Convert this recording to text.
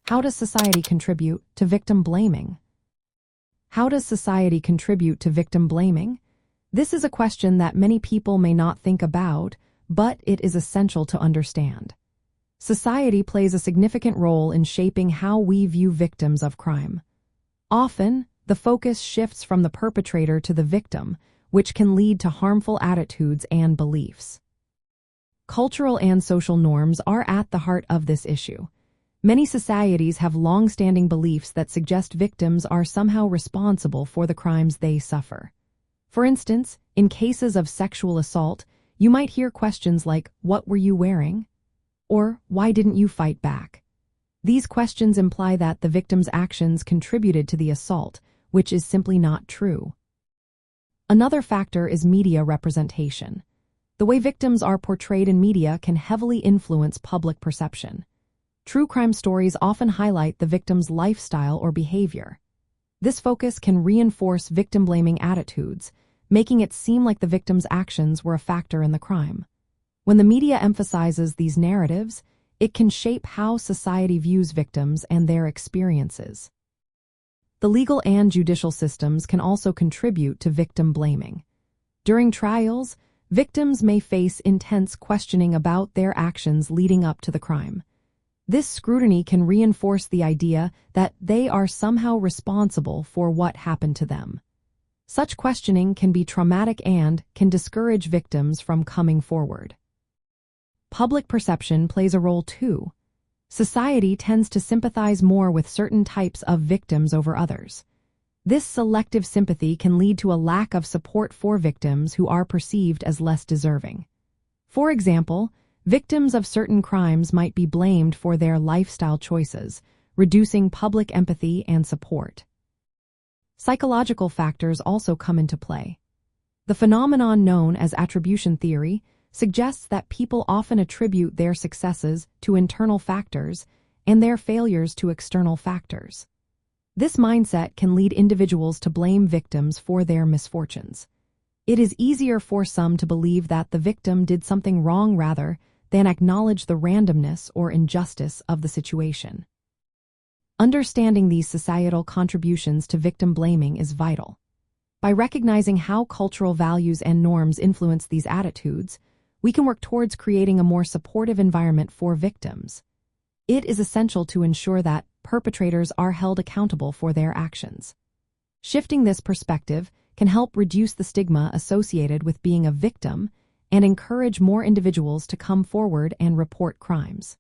How does society contribute to victim blaming? How does society contribute to victim blaming? This is a question that many people may not think about, but it is essential to understand. Society plays a significant role in shaping how we view victims of crime. Often, the focus shifts from the perpetrator to the victim, which can lead to harmful attitudes and beliefs. Cultural and social norms are at the heart of this issue. Many societies have long-standing beliefs that suggest victims are somehow responsible for the crimes they suffer. For instance, in cases of sexual assault, you might hear questions like, "What were you wearing?" or "Why didn't you fight back?" These questions imply that the victim's actions contributed to the assault, which is simply not true. Another factor is media representation. The way victims are portrayed in media can heavily influence public perception. True crime stories often highlight the victim's lifestyle or behavior. This focus can reinforce victim-blaming attitudes, making it seem like the victim's actions were a factor in the crime. When the media emphasizes these narratives, it can shape how society views victims and their experiences. The legal and judicial systems can also contribute to victim blaming. During trials, victims may face intense questioning about their actions leading up to the crime. This scrutiny can reinforce the idea that they are somehow responsible for what happened to them. Such questioning can be traumatic and can discourage victims from coming forward. Public perception plays a role too. Society tends to sympathize more with certain types of victims over others. This selective sympathy can lead to a lack of support for victims who are perceived as less deserving. For example, victims of certain crimes might be blamed for their lifestyle choices, reducing public empathy and support. Psychological factors also come into play. The phenomenon known as attribution theory suggests that people often attribute their successes to internal factors and their failures to external factors. This mindset can lead individuals to blame victims for their misfortunes. It is easier for some to believe that the victim did something wrong rather than acknowledge the randomness or injustice of the situation. Understanding these societal contributions to victim blaming is vital. By recognizing how cultural values and norms influence these attitudes, we can work towards creating a more supportive environment for victims. It is essential to ensure that perpetrators are held accountable for their actions. Shifting this perspective can help reduce the stigma associated with being a victim and encourage more individuals to come forward and report crimes.